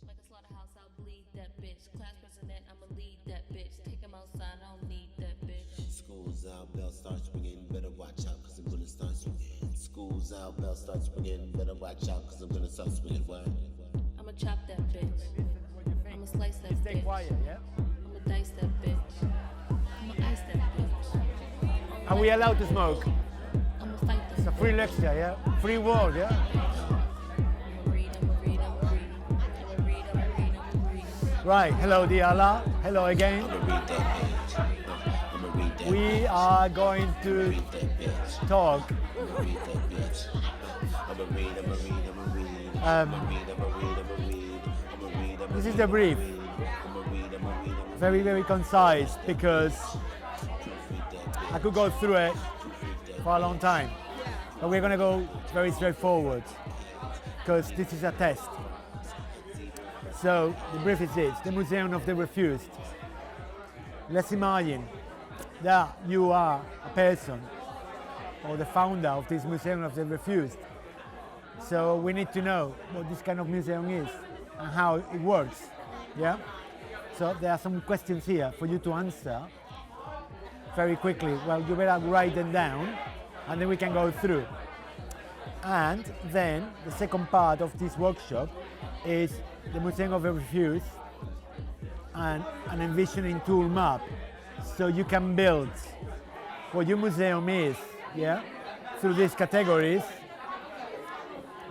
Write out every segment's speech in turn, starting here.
Like a slaughterhouse, I'll bleed that bitch. Class president, I'ma lead that bitch. Take him outside, I don't need that bitch. School's out, bell starts ringing. Better watch out, cause I'm gonna start swinging. School's out, bell starts ringing. Better watch out, cause I'm gonna start swinging. What? I'ma chop that bitch. I'ma slice that Stay bitch. quiet, yeah? I'ma dice that bitch. I'ma ice that bitch. Are we allowed to smoke? I'ma fight this It's a free lecture, yeah? Free world, yeah? I'ma read, I'ma read, I'ma read. I'ma read, I'ma read, I'ma read. Right, hello dear Alaa. Hello again. I'ma read that bitch. I'ma read that We are going to read that bitch. talk I'ma read that bitch. I'ma read, I'ma read, I'ma read. I'ma read, I'ma read, I'ma read. I'ma read, I'ma This is read, the I'ma brief. read. I'ma read, I'ma read, I'ma very, very concise because I could go through it for a long time. But we're going to go very straightforward because this is a test. So the brief is this: the Museum of the Refused. Let's imagine that you are a person or the founder of this Museum of the Refused. So we need to know what this kind of museum is and how it works. Yeah? So there are some questions here for you to answer very quickly. Well, you better write them down and then we can go through. And then the second part of this workshop is the Museum of the Refused and an envisioning tool map. So you can build what your museum is, yeah, through these categories.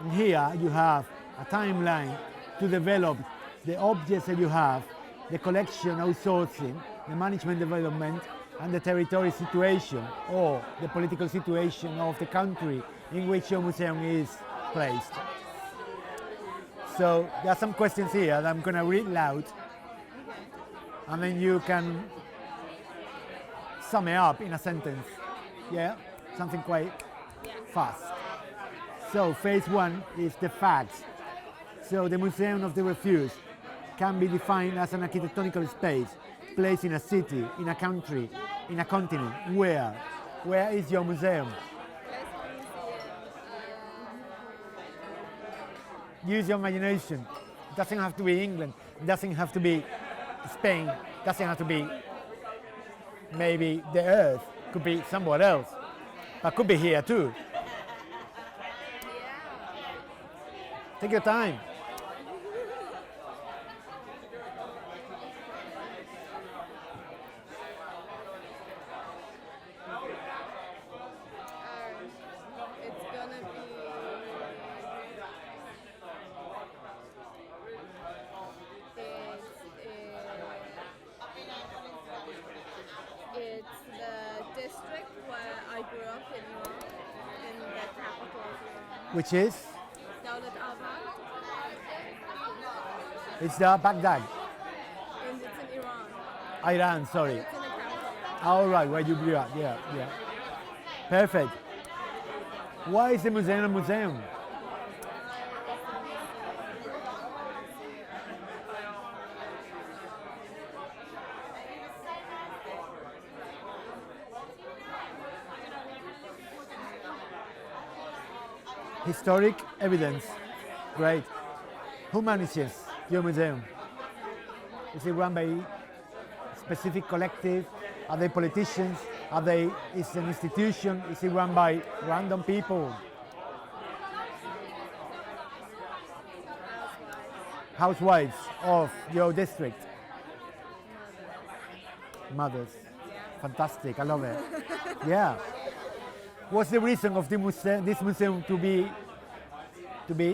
And here you have a timeline to develop the objects that you have, the collection outsourcing, the management development, and the territory situation or the political situation of the country in which your museum is placed. So there are some questions here that I'm going to read loud, and then you can sum it up in a sentence. Yeah? Something quite fast. So phase one is the facts. So the Museum of the Refused can be defined as an architectonical space placed in a city, in a country, in a continent. Where? Where is your museum? Use your imagination. It doesn't have to be England. It doesn't have to be Spain. It doesn't have to be maybe the Earth. It could be somewhere else. But could be here too. Take your time. It's gonna be it's the district where I grew up in Iran, in the capital of Iran. Which is? Dawlat Aban, It's the Baghdad. and it's in Iran. Iran, sorry. It's in the capital. All right, where you grew up. Yeah, yeah. Perfect. Why is the museum a museum? Historic evidence. Great. Who manages your museum? Is it run by a specific collective? Are they politicians? Is it an institution? Is it run by random people? Housewives of your district? Mothers. Fantastic, I love it. Yeah. What's the reason of this museum to be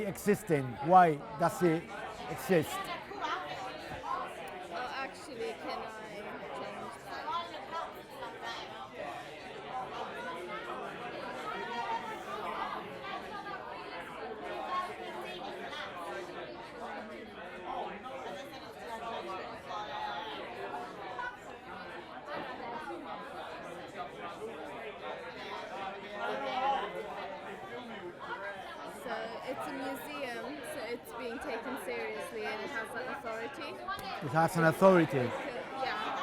existing? Why does it exist? Oh, actually, can I change that? So it's a museum, so it's being taken seriously and it has an authority. It has an authority. Yeah.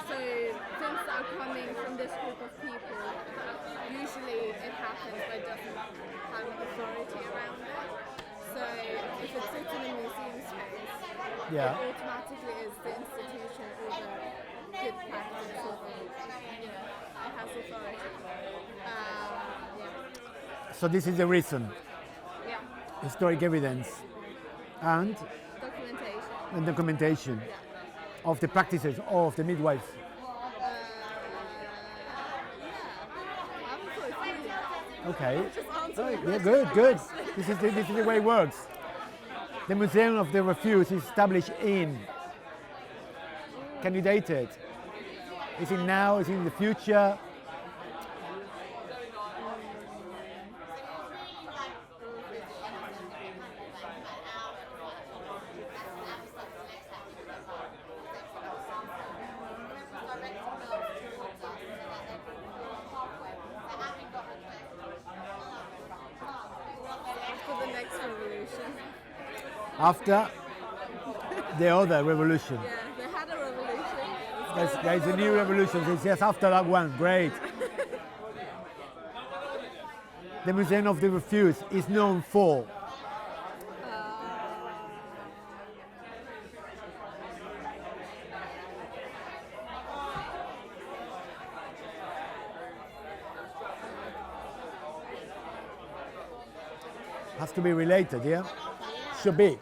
So things that are coming from this group of people, usually it happens but doesn't have an authority around it. So if it sits in a museum Yeah. it automatically is the institution or the good practice or the, it has authority. So this is the reason, Yeah. historic evidence and Documentation. documentation of the practices of the midwives. I haven't thought it through yet. Okay. Just answer the Yeah, question good, by good. question. This is the way it works. The Museum of the Refused is established in. Can you date it? Is it now? Is it in the future? For the next revolution. After the other revolution. Yeah, they had a revolution. There's a new revolution. It's just after that one. Great. The Museum of the Refused is known for has to be related, yeah? Should be.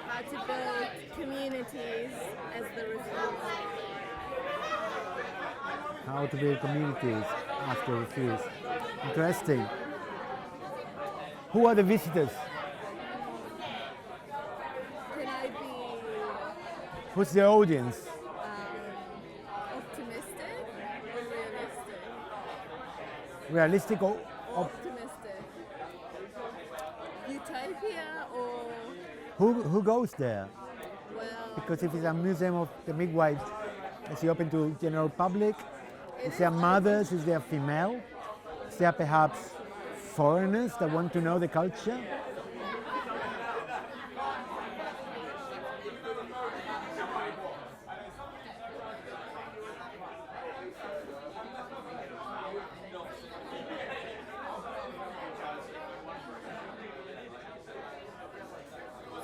How to build communities as the refused. How to build communities after refuse. Interesting. Who are the visitors? Can I be Who's the audience? optimistic or realistic? Realistic or Optimistic. Utopia or, who goes there? well, Because if it's a museum of the midwives, is it open to general public? Is there mothers? Is there female? Is there perhaps foreigners that want to know the culture?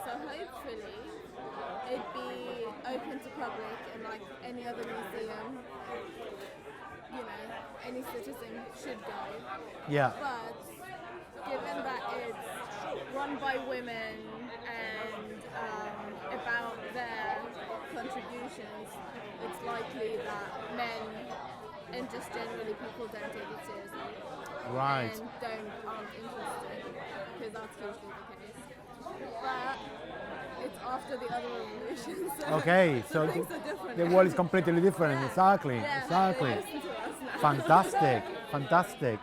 so hopefully it'd be open to public and like any other museum, you know, any citizen should go. Yeah. But given that it's run by women and about their contributions, it's likely that men and just generally people don't take it seriously Right. and aren't interested, because that's usually the case. But it's after the other revolution, so Okay, so things are different. the world is completely different. Yeah. Exactly. Yeah, Exactly. they listen to us now. Fantastic. Fantastic.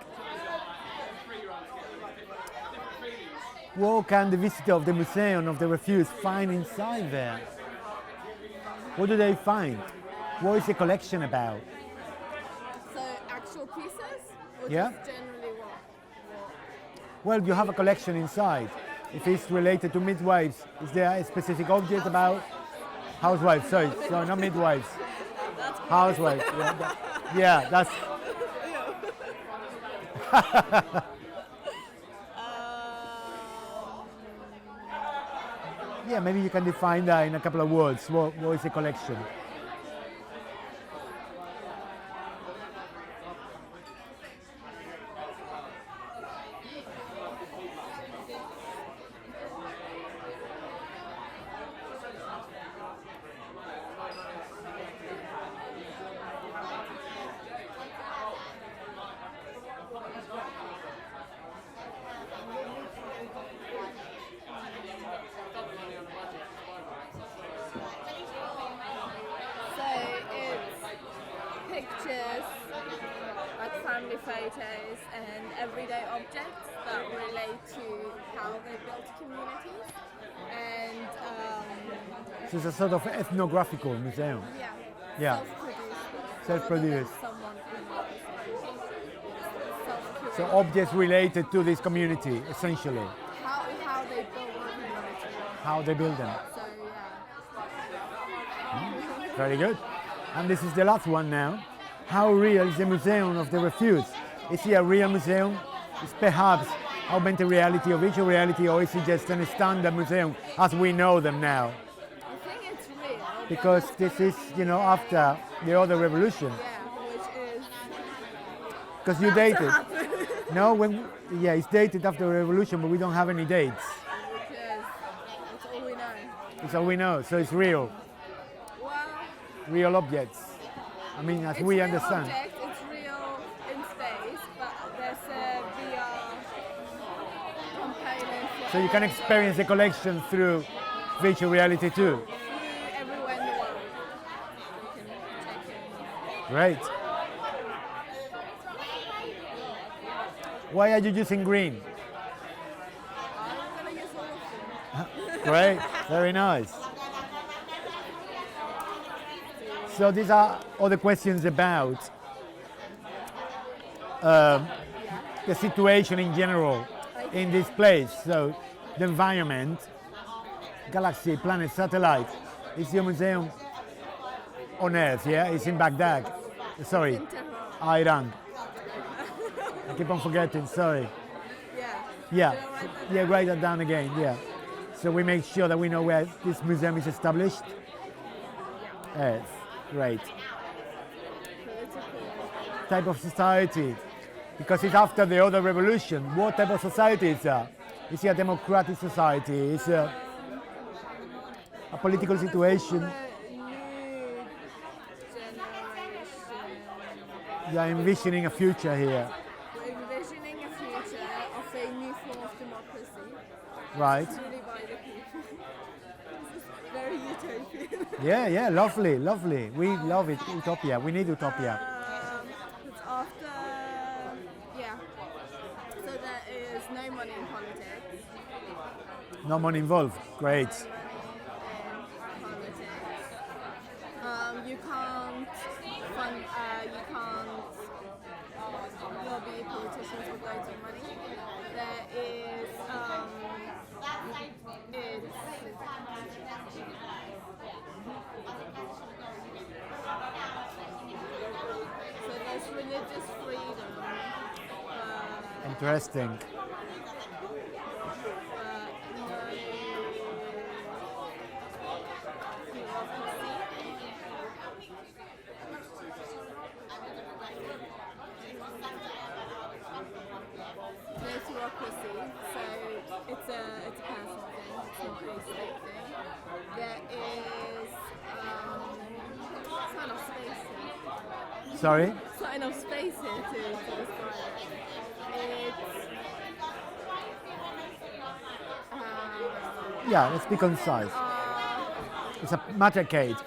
What can the visitor of the Museum of the Refused find inside there? What do they find? What is the collection about? So actual pieces, or Yeah. just generally what? Well, you have a collection inside. If it's related to midwives, is there a specific object about housewives? Sorry, so not midwives. That's Housewives. Yeah, that's. Yeah, maybe you can define that in a couple of words. What is the collection? photos and everyday objects that relate to how they built communities. And So it's a sort of ethnographical museum. Yeah. Self-produced. Self-produced. Someone self-curated. So objects related to this community, essentially, How they build the community. how they build them. So yeah. Very good. And this is the last one now. How real is the Museum of the Refused? Is it a real museum? Is perhaps augmented reality or virtual reality, or is it just a standard museum as we know them now? I think it's real. Because this is, after the other revolution. Yeah, which is Because you about to dated. happen. No, it's dated after the revolution, but we don't have any dates. Because that's all we know. It's all we know, so it's real. Well, Real objects. I mean, as it's we real understand. object, it's real in space, but there's a VR component for So you can experience the collection through virtual reality too. everywhere in the world. You can check it. Great. Why are you using green? I'm gonna use all of them. Great, very nice. So these are all the questions about the situation in general in this place. So the environment, galaxy, planet, satellite. Is your museum on Earth, yeah? It's in Baghdad. Sorry, Iran. I keep on forgetting, sorry. Yeah. Yeah, write that down again, yeah. So we make sure that we know where this museum is established. Earth, great. Type of society, because it's after the other revolution. What type of society is that? Is it a democratic society? Is it a political situation? New generation. You are envisioning a future here, We're envisioning a future of a new form of democracy. right? Truly by the people. This is very utopian. Yeah, lovely, lovely. We love it, utopia. We need utopia. It's after, yeah. So there is no money in politics. No money involved, great. Politics. You can't fund, you can't lobby politicians with loads of money. There is, so there's religious freedom. Interesting. No bureaucracy, so it's a personal thing, it's not a state thing. There is it's not enough space here. Sorry? It's not enough space here to describe it. It's Yeah, let's be concise. It's a matricade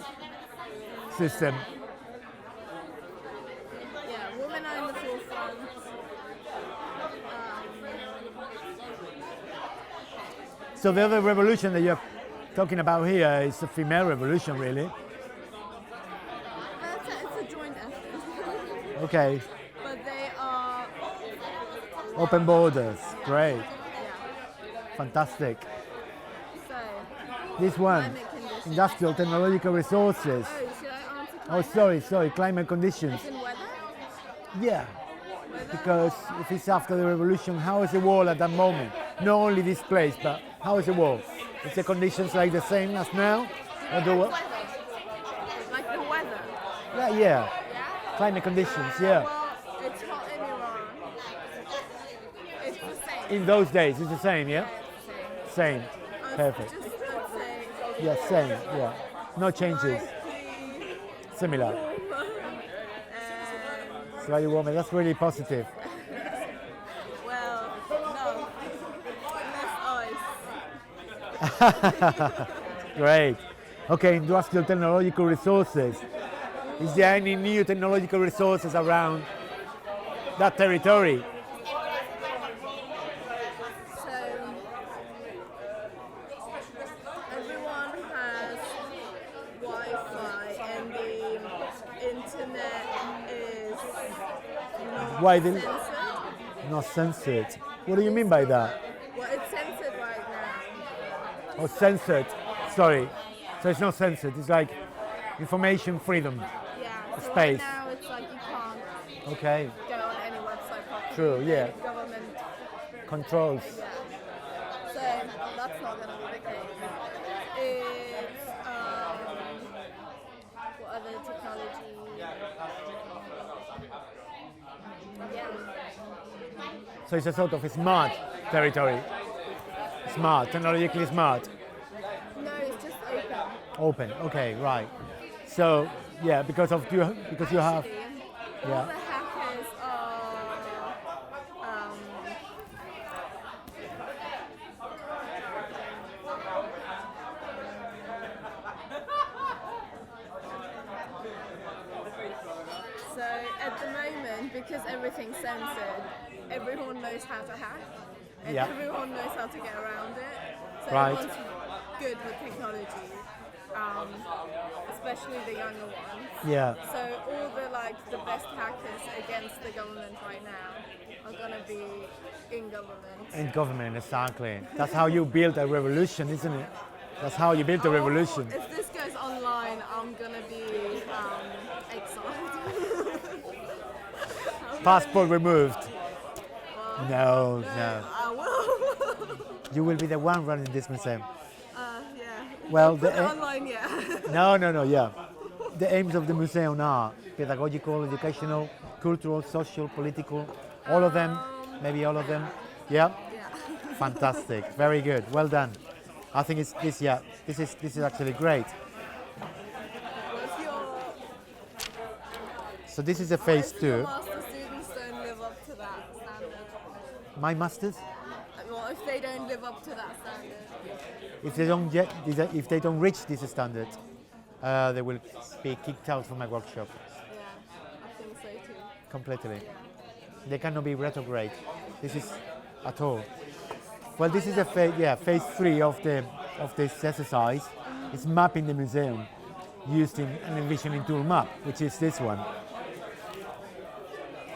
system. yeah, women are in the forefront. So the other revolution that you're talking about here is a female revolution, really. It's a joint effort. Okay, But they are, open borders, great, yeah. fantastic. So, This one, climate conditions. industrial technological resources. Oh, should I answer Oh, climate? sorry, climate conditions. In weather? Yeah, Weather? because if it's after the revolution, how is the world at that moment? Not only this place, but how is the world? Is the conditions like the same as now? Or the Like wo- weather. Like the weather. yeah, Yeah? climate conditions, yeah. Well, it's hot in Iran. It's the same. In those days, it's the same, yeah? It's the Same, same. perfect. Just let's say Yeah, same, yeah. No changes, slightly similar. warmer. Slightly warmer, that's really positive. Well, no. Less ice. Great. Okay, industrial technological resources. Is there any new technological resources around that territory. So everyone has Wi-Fi and the internet is not Why the- censored. Not censored. What do you mean by that? Well, it's censored right now. Or censored? Sorry. So it's not censored. It's like information freedom. Yeah. So Space. right now it's like you can't Okay. go on any website properly. True, yeah. Government. Controls. Yeah. So that's not going to be the case. It's what other technology? Yeah. So it's a sort of a smart territory. Smart, technologically smart. No, it's just open. Open. Okay, right. So yeah, because you have Actually, all yeah. the hackers are so at the moment, because everything's censored, everyone knows how to hack and Yeah. everyone knows how to get around it. So Right. everyone's good with technology, especially the younger ones. Yeah. So all the best hackers against the government right now are gonna be in government. In government, exactly. That's how you build a revolution, isn't it? That's how you build a revolution. If this goes online, I'm gonna be exiled. Passport removed. Well, No, no. I will. You will be the one running this museum. Yeah. Well, Put it the online, yeah. no, yeah. The aims of the museum are pedagogical, educational, cultural, social, political, all of them, maybe all of them. Yeah. Yeah. Fantastic. Very good. Well done. I think this is actually great. What's your So this is a phase if your 2. master students don't live up to that standard? My masters, Well, if they don't live up to that standard, if they don't reach this standard, they will be kicked out from my workshop yeah, I think so too. completely. Yeah. They cannot be retrograde. This is at all. Well, this is a phase 3 of this exercise. It's mapping the museum using an envisioning tool map, which is this one.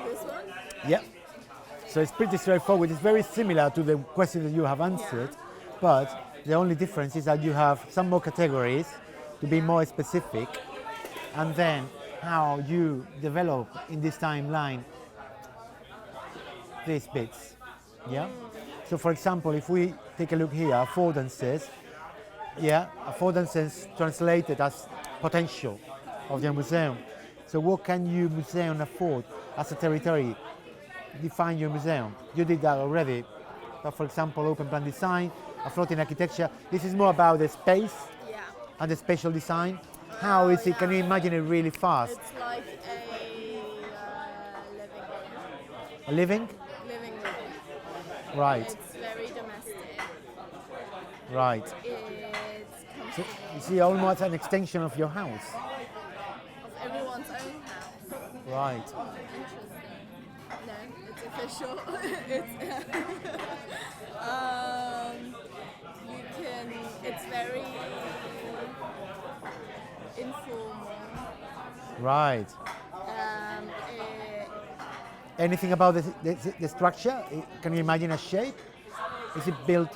This one? Yeah. So it's pretty straightforward. It's very similar to the question that you have answered, but the only difference is that you have some more categories to be more specific, and then how you develop in this timeline these bits. Yeah. So for example, if we take a look here, affordances, affordances translated as potential of the museum. So what can you museum afford as a territory? Define your museum. You did that already. But for example, open plan design, a floating architecture. This is more about the space Yeah. and the spatial design. How is it? Can you imagine it really fast? It's like a A living? living room. Right, It's very domestic. right. It's So you see, almost an extension of your house. of everyone's own house. Right. Interesting. No, it's official. It's you can. It's very informal. Right. It, Anything about the structure? Can you imagine a shape? Is it built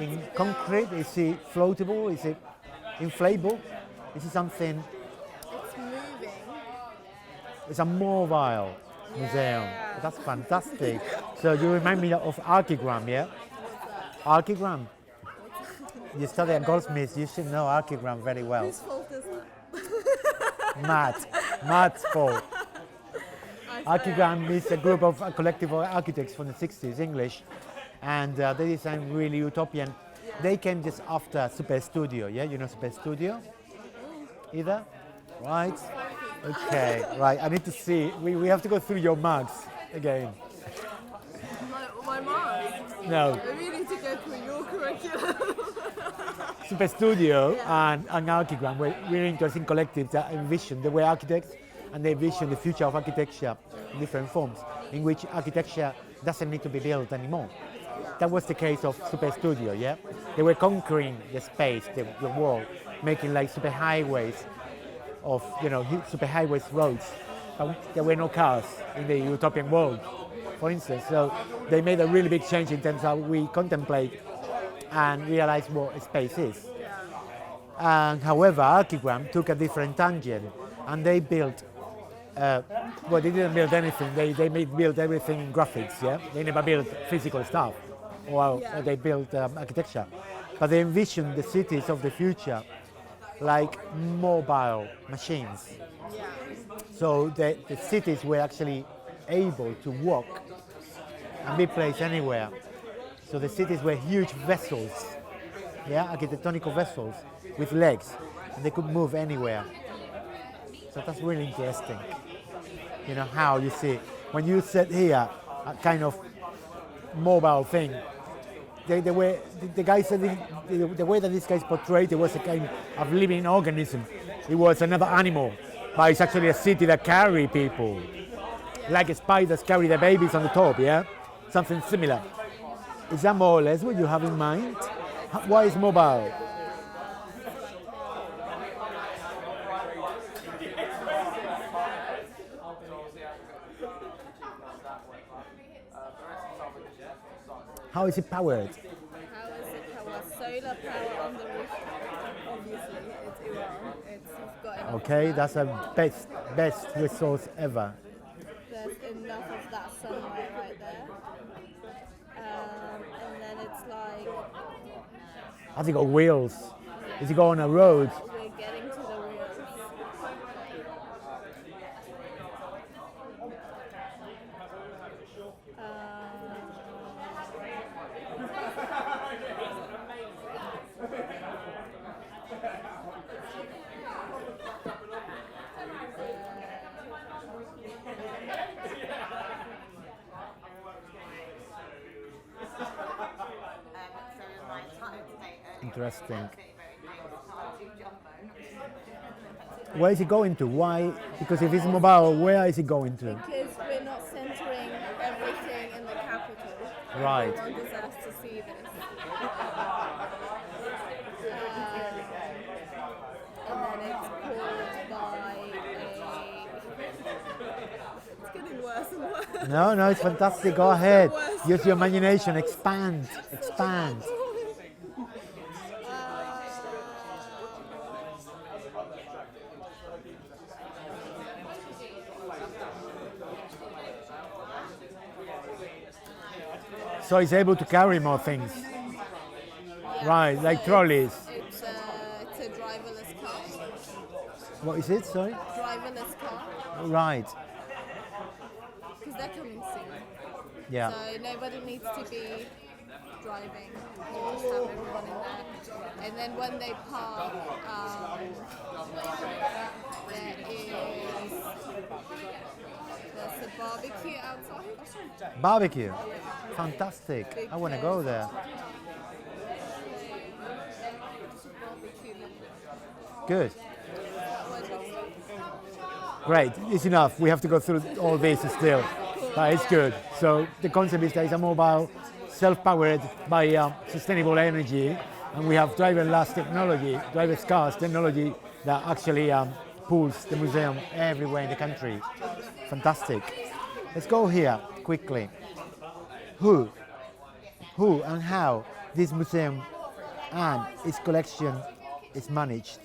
in concrete? Is it floatable? Is it inflatable? Is it something? it's moving. It's a mobile museum. Yeah. That's fantastic. So you remind me of Archigram, yeah? Archigram. You study at Goldsmiths, you should know Archigram very well. Whose fault is that? Matt's fault. I Archigram is a group of a collective of architects from the 60s, English, and they design really utopian. They came just after Super Studio, yeah? You know Super Studio? Either? Right? Okay, right. I need to see. We have to go through your mugs again. My mom. No, We need to go through your curriculum. Super Studio and Archigram, we're interested in collectives that envision the way architects and they envision the future of architecture in different forms, in which architecture doesn't need to be built anymore. That was the case of Super Studio, yeah? They were conquering the space, the world, making like super highways of, super highways roads. But there were no cars in the utopian world, for instance. So they made a really big change in terms of how we contemplate and realize what space is. And however, Archigram took a different tangent, and they built, they didn't build anything. They built everything in graphics, yeah? They never built physical stuff, or they built architecture. But they envisioned the cities of the future like mobile machines. So the cities were actually able to walk and be placed anywhere. So the cities were huge vessels, architectonic vessels with legs, and they could move anywhere. So that's really interesting. How you see, when you set here a kind of mobile thing, the way that these guys portrayed it was a kind of living organism. It was another animal, but it's actually a city that carry people, like spiders carry their babies on the top, something similar. Is that more or less what you have in mind? Why is mobile? How is it powered? Solar power on the roof. Obviously, it's Iran. You've got enough. Okay, that's a best resource ever. There's enough of that sunlight right there. And then it's like. Has it got wheels? Is it go on a road? We're getting to the wheels. Interesting. Where is it going to? Why? Because if it's mobile, where is it going to? Because we're not centering everything in the capital. Right. Everyone deserves to see this. And then it's pulled by It's getting worse and worse. No, it's fantastic. Go ahead. Use your imagination. Expand. So it's able to carry more things. Right, like trolleys. It's a driverless car. What is it, sorry? Driverless car. Right. Because they're coming soon. Yeah. So nobody needs to be driving. You just have everyone in there. And then when they park, there's a barbecue outside. Barbecue. Fantastic. I want to go there. Good. Great. It's enough. We have to go through all this still. But it's good. So the concept is that it's a mobile, self-powered by sustainable energy, and we have driverless technology, driverless cars technology that actually pulls the museum everywhere in the country. Fantastic. Let's go here quickly. Who and how this museum and its collection is managed?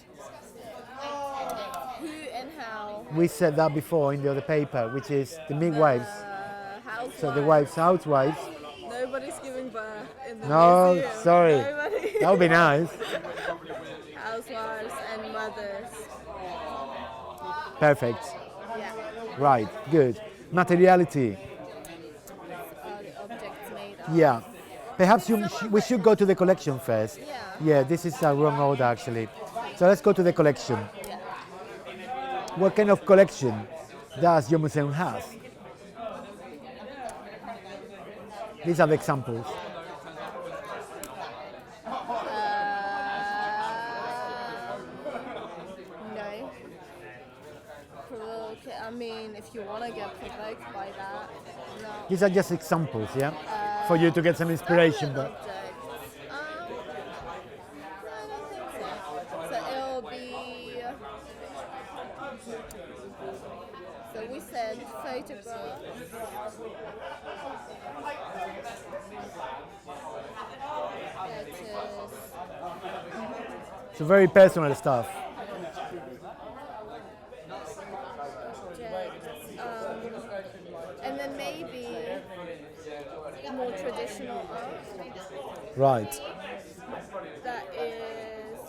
Who and how? We said that before in the other paper, which is the midwives. Housewives. So the housewives. Nobody's giving birth in the No, museum. sorry. Nobody. That would be nice. Housewives and mothers. Perfect. Yeah. Right, good. Materiality. The objects made of. Yeah. Perhaps we should go to the collection first. Yeah. Yeah, this is a wrong order actually. So let's go to the collection. Yeah. What kind of collection does your museum have? These are the examples. No. Okay, I mean, if you want to get provoked by that, no. These are just examples, yeah? For you to get some inspiration. Standard But objects. No, I don't think so. So it'll be. So we said photographs. it's very personal stuff. And then maybe more traditional art Right. that is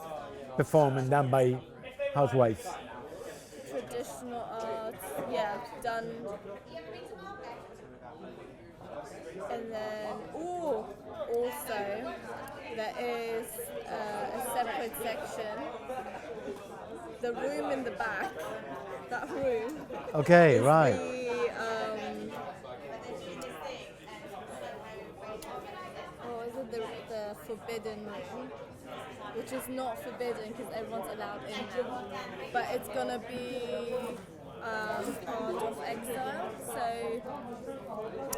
Performed and done by housewives. traditional art, yeah, done. And then, also there is a separate section, the room in the back, that room. Okay, is right. The forbidden room, which is not forbidden because everyone's allowed in, but it's gonna be part of exile. So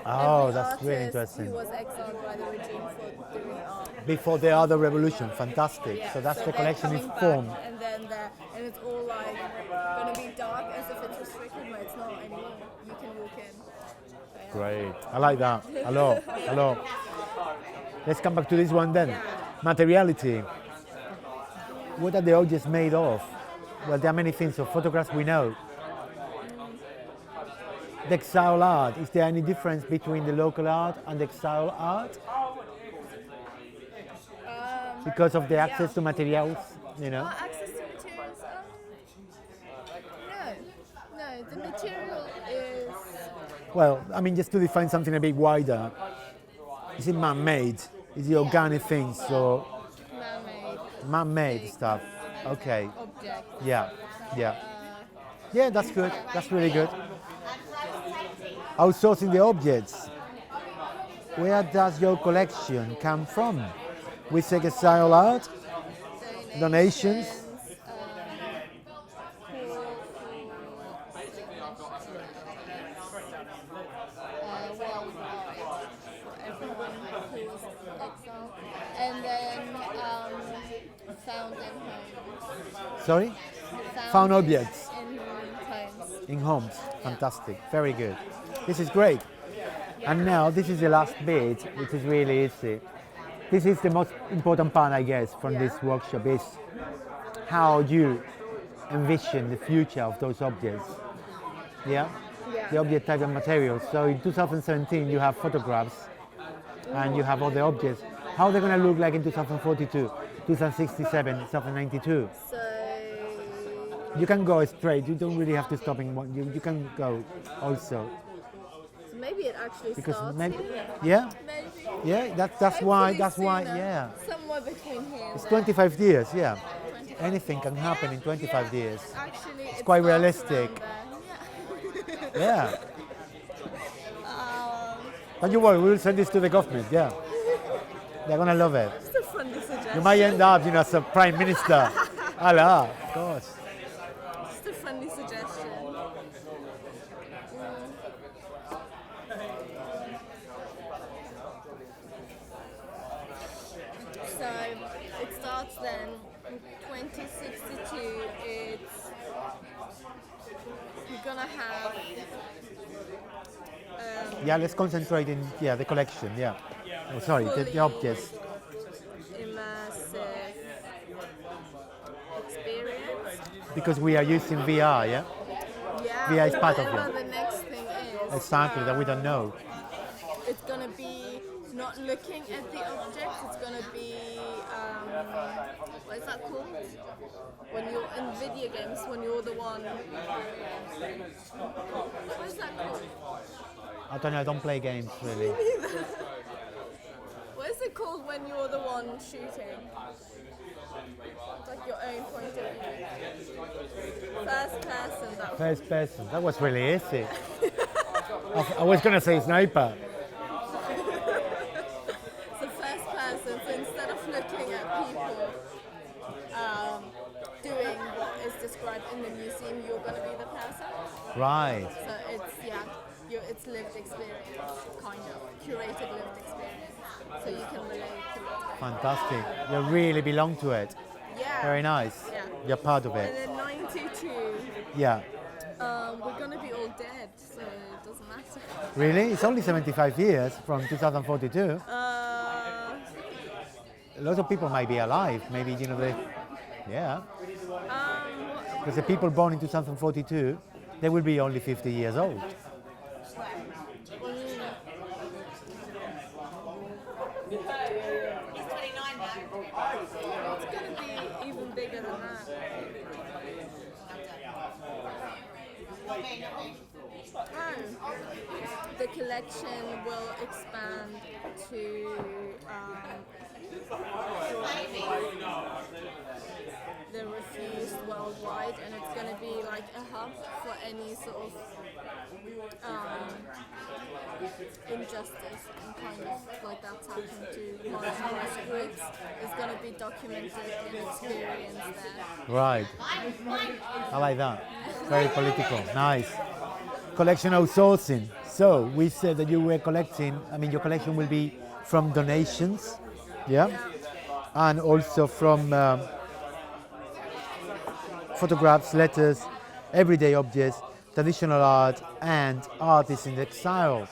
Oh, every that's really artist interesting. who was exiled by the regime for doing art. Before the other revolution, fantastic. Yeah, So that's the they're collection is coming back, formed. and then and it's all like gonna be dark as if it's restricted, but it's not anymore. You can walk in. So, yeah. Great. I like that. Hello. Let's come back to this one then. Materiality. What are the objects made of? Well, there are many things. So photographs we know. The exile art. Is there any difference between the local art and the exile art? Because of the access to materials, you know? Access to materials? No, the material is. Well, I mean, just to define something a bit wider. Is it man-made? Is it organic things or Man-made man-made stuff? Okay. object. Yeah. Yeah, that's good. That's really good. Outsourcing the objects. Where does your collection come from? We say exile art, donations. And then found in homes. Sorry? Found objects in homes. in homes. Fantastic. Very good. This is great. And now this is the last bit, which is really easy. This is the most important part, I guess, from this workshop is how you envision the future of those objects. Yeah? The object type and materials. So in 2017 you have photographs and you have other objects. How are they going to look like in 2042, 2067, 2092? So You can go straight. You don't really have to stop in one. You can go also. maybe it actually Because starts maybe, here. yeah, Maybe. yeah. That's why. Hopefully sooner. Yeah. Somewhere between here and It's there. 25 years. Yeah. 25. Anything can happen in 25 years. Actually, it's quite realistic. Yeah. Don't you worry. We will send this to the government. Yeah. They're gonna love it. Just a funny suggestion. You might end up, as a prime minister. Alaa, of course. Just a funny suggestion. So it starts then. In 2062, you're gonna have. Yeah, let's concentrate in the collection. Yeah. Oh, sorry, the objects. Immersive experience. Because we are using VR. Yeah. Yeah. VR is part of whatever it. the next thing is. Exactly. That we don't know. It's gonna be not looking at the object. It's gonna be what is that called? When you're in video games, when you're the one. What is that called? I don't know. I don't play games really. What is it called when you're the one shooting? Like your own point of view. First person. That First person. That was really easy. I was gonna say sniper. So first person. So instead of looking at people doing what is described in the museum, you're going to be the person. Right. So it's lived experience, kind of curated lived experience. So you can relate to it. Fantastic. You really belong to it. Yeah. Very nice. Yeah. You're part of And it. in '92, Yeah. we're gonna be all dead, so it doesn't matter. Really? It's only 75 years from 2042. A lot of people might be alive. Maybe, you know, yeah. Because the people born in 2042, they will be only 50 years old. It's gonna be even bigger than that. The collection will expand to the refused worldwide, and it's going to be like a hub for any sort of injustice and kind of like that's happened to marginalized groups. It's going to be documented and experienced there. Right. I like that. Very political. Nice. Collection outsourcing. So we said that you were collecting, I mean, your collection will be from donations, yeah? And also from photographs, letters, everyday objects, traditional art, and artists in exile.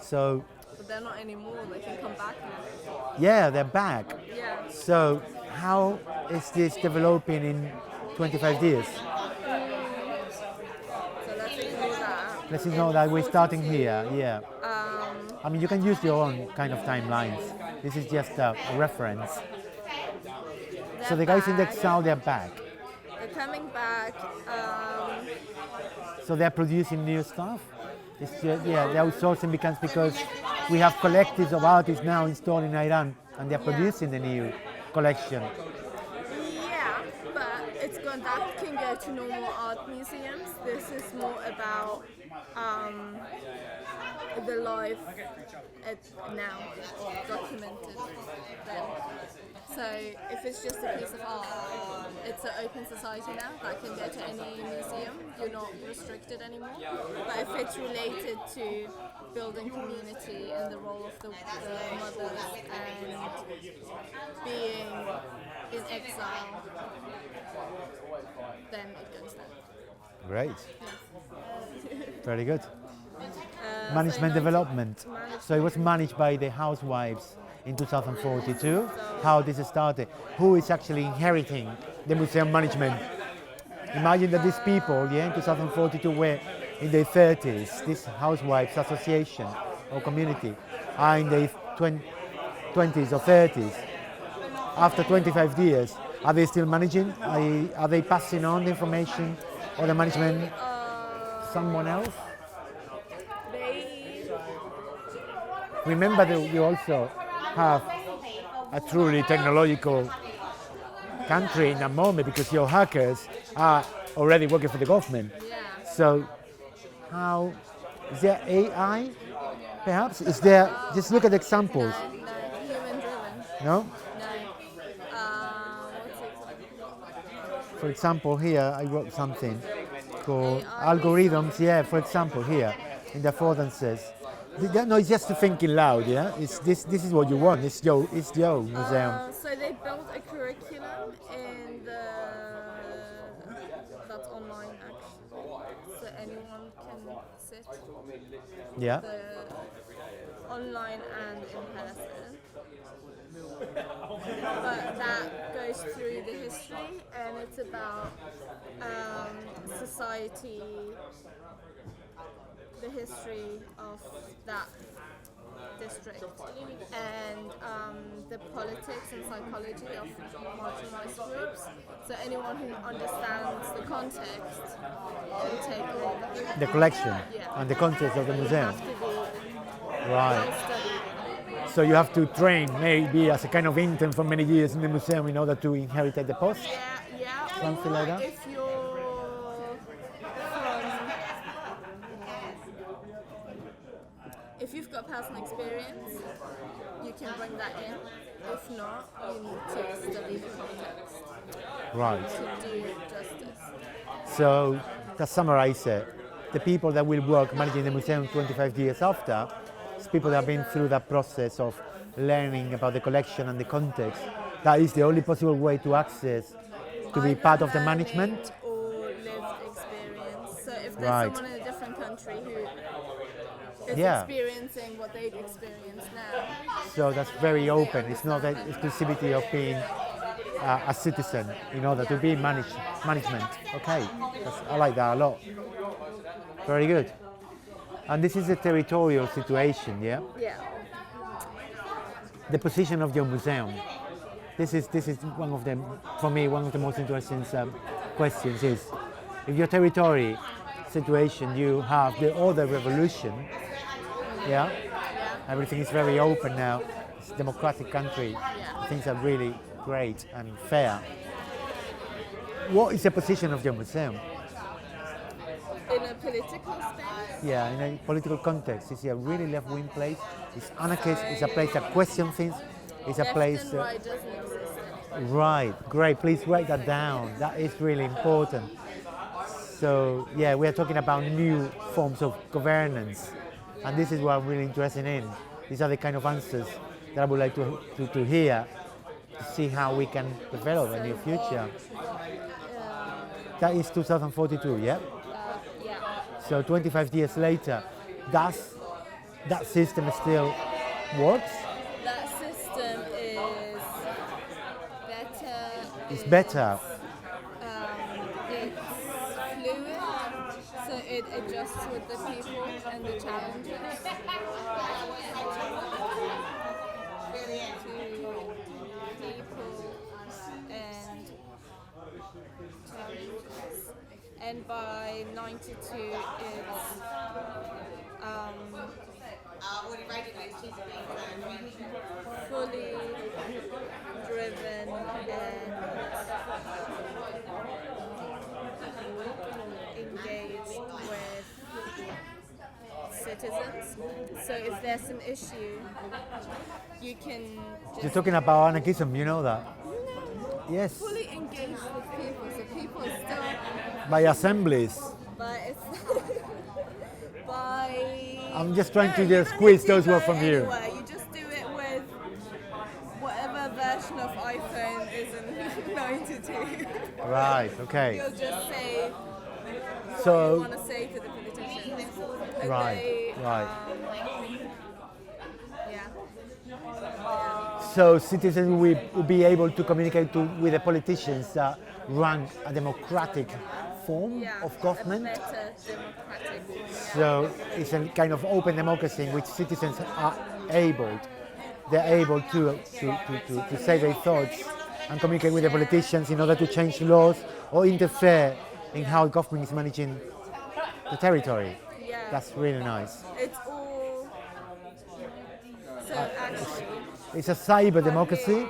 So, But they're not anymore, they can come back now. yeah, they're back. Yeah. So how is this developing in 25 years? So let's ignore that. Let's know that we're starting here, yeah. I mean, you can use your own kind of timelines. This is just a reference. So the guys in the exile, they're back. They're coming back. So they're producing new stuff. It's just, yeah, the outsourcing becomes because we have collectives of artists now installed in Iran, and they're producing the new collection. Yeah, but that can go to normal art museums. This is more about the life now documented then. So if it's just a piece of art, it's an open society now that can go to any museum. You're not restricted anymore. But if it's related to building community and the role of the mothers and being in exile, then it goes there. Great. Very good. So Management development. So it was managed by the housewives in 2042. How this started? Who is actually inheriting the museum management? Imagine that these people, yeah, in 2042 were in their 30s. This housewives association or community are in their 20s or 30s. After 25 years, are they still managing? Are they passing on the information or the management someone else? Remember that you also have a truly technological country in that moment because your hackers are already working for the government. Yeah. So how is there AI perhaps? Is there, just look at examples. No, human driven. No? No. What's For example, here I wrote something called AI. algorithms. Yeah, for example, here in the affordances. No, it's just thinking loud. Yeah, it's this. This is what you want. It's your museum. So they built a curriculum in that's online actually, so anyone can sit. Yeah. The online and in person. But that goes through the history, and it's about society, the history of that district, and the politics and psychology of marginalized groups. So anyone who understands the context can take all The collection Yeah. and the context of the museum. have to be Right. well-studied. So you have to train maybe as a kind of intern for many years in the museum in order to inherit the post. Yeah. Something like that? If you're if you've got personal experience, you can bring that in. If not, you need to study the context Right. to do justice. So that summarize it. The people that will work managing the museum 25 years after, it's people that have been through that process of learning about the collection and the context. That is the only possible way to access, to be part of the management. Or lived experience. So if there's Right. someone in a different country who is Yeah. experiencing what they've experienced now, So that's very open. It's not the exclusivity of being a citizen in order to be management. Okay, I like that a lot. Very good. And this is a territorial situation, yeah? yeah. The position of your museum. This is one of them, for me, one of the most interesting questions is, if your territory situation, you have the other revolution, yeah? Everything is very open now. It's a democratic country. Things are really great and fair. What is the position of your museum? In a political space, Yeah, in a political context, is it a really left-wing place? It's anarchist, it's a place that questions things, it's a left place... and right doesn't exist. Right, great, please write that down. That is really important. So, yeah, we are talking about new forms of governance, and this is what I'm really interested in. These are the kind of answers that I would like to hear, to see how we can develop a new future. That is 2042, yeah? Yeah. So 25 years later, does that system still works? That system is better. It's better. It's fluid, so it adjusts with the people and the challenges. And by 92, it's fully driven and engaged with citizens. So if there's an issue, you can just You're talking about anarchism, you know that? Yes, fully engage with people. So people still, by assemblies. but it's by. I'm just trying to you just don't squeeze need to those go words from you. anywhere. You just do it with whatever version of iPhone is in 92. Right, okay. You'll just say what you So, want to say to the politicians. And Right, they, right. Yeah. So citizens will be able to communicate with the politicians that run a democratic form Yeah. of government. A better democratic. So it's a kind of open democracy in which citizens are able, they're able to say their thoughts and communicate with the politicians in order to change laws or interfere in how government is managing the territory. Yeah. That's really nice. It's all. So actually. It's a cyber democracy.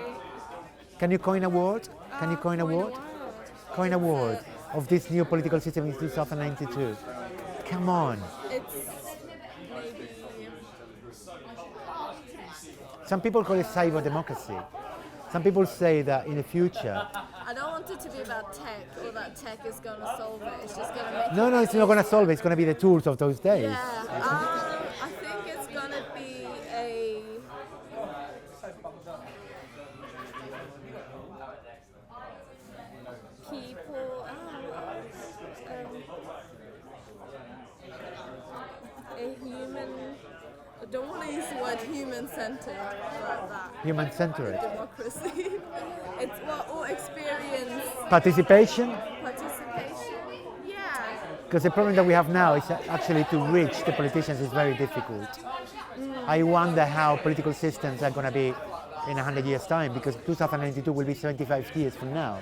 Can you coin a word? Can you coin a word? Coin a word of this new political system in 2092. Come on. It's maybe. Some people call it cyber democracy. Some people say that in the future. I don't want it to be about tech or that tech is going to solve it. It's just going to make. No, it's not going to solve it. It's going to be the tools of those days. Yeah. I think it's going to be a. People. A human. I don't want to use the word human-centered like that. Human-centered. Democracy. It's or experience. Participation. Participation. Yeah. Because the problem that we have now is actually to reach the politicians is very difficult. I wonder how political systems are going to be in 100 years' time, because 2092 will be 75 years from now.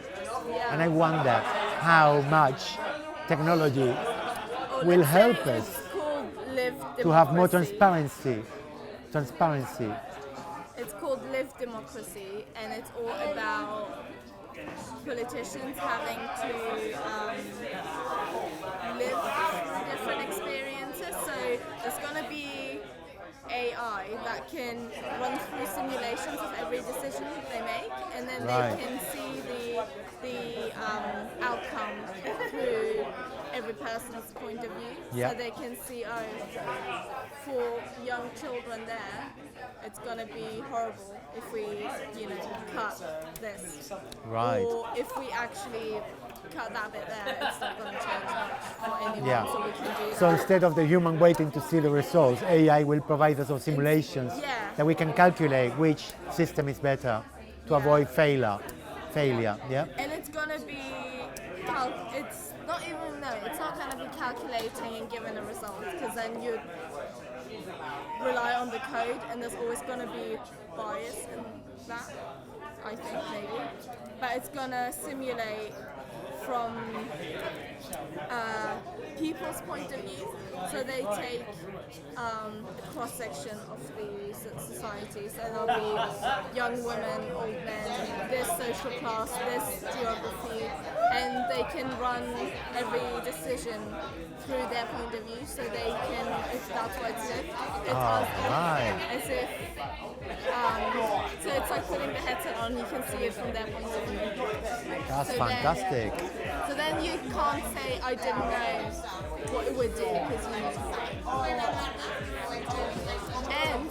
And I wonder how much technology will help us to have more transparency. It's called lived democracy, and it's all about politicians having to live different experiences. So there's going to be AI that can run through simulations of every decision they make, and then Right. they can see the outcome through every person's point of view, Yeah. so they can see, oh, for young children there, it's gonna be horrible if we, cut this. Right. Or if we actually cut that bit there, it's not gonna change much for anyone. Yeah. So we can do So that. instead of the human waiting to see the results, AI will provide us with simulations Yeah. that we can calculate which system is better to avoid failure. Yeah. And it's gonna be, it's not gonna be calculating and giving a result, because then you rely on the code, and there's always gonna be bias in that, I think, maybe. But it's gonna simulate from people's point of view, so they take a cross-section of the society, so there'll be young women, old men, this social class, this geography, and they can run every decision through their point of view, so they can, if that's what it's Right. as if, so it's like putting the headset on, you can see it from their point of view. That's So fantastic. So then you can't say, I didn't know what it would do, because and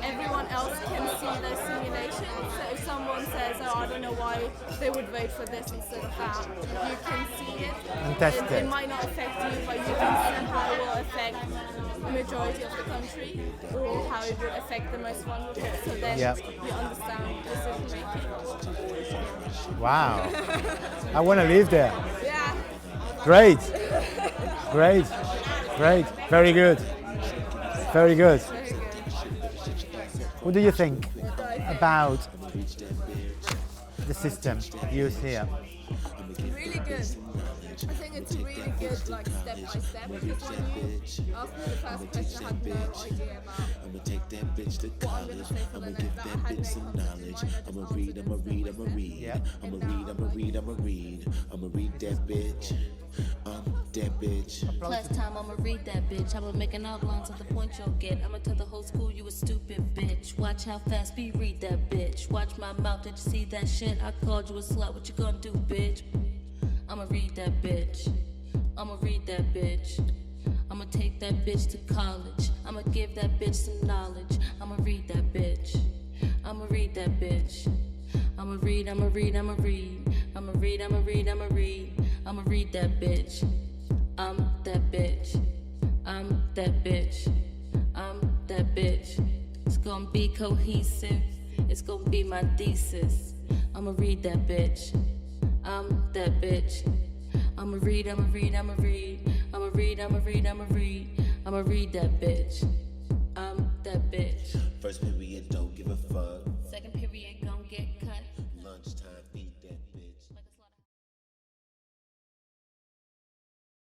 everyone else can see those simulations. So if someone says, oh, I don't know why they would vote for this instead of that, you can see it. And test it. It might not affect you, but you can see how it will affect the majority of the country, or how it would affect the most vulnerable. So then Yeah. you understand decision making. Wow. I want to live there. Yeah. Great. Great. Very good. Very good. Very good. What do you think What do I think? about the system used here? Really good. I think it's really good, like step by step, because when you asked me the first question, I had no idea about I'ma take that bitch to what I'm going to college. say for I'ma the give next. that I had bitch no some concept in knowledge. mind. I just I'ma answered read, it I'ma read, step I'ma by read. Yeah. I'ma And now read, I'm I'ma like, read, I'ma read. I'ma read that bitch. That bitch. Last time I'ma read that bitch. I'ma make an outline of the point you'll get. I'ma tell the whole school you a stupid bitch. Watch how fast we read that bitch. Watch my mouth, did you see that shit? I called you a slut, what you gonna do, bitch? I'ma read that bitch. I'ma read that bitch. I'ma take that bitch to college. I'ma give that bitch some knowledge. I'ma read that bitch. I'ma read that bitch. I'ma read, I'ma read, I'ma read. I'ma read, I'ma read, I'ma read. I'ma read that bitch. I'm that bitch. I'm that bitch. I'm that bitch. It's gonna be cohesive. It's gonna be my thesis. I'ma read that bitch. I'm that bitch. I'ma read, I'ma read, I'ma read. I'ma read, I'ma read, I'ma read. I'ma read that bitch. I'm that bitch. First period, don't give a fuck.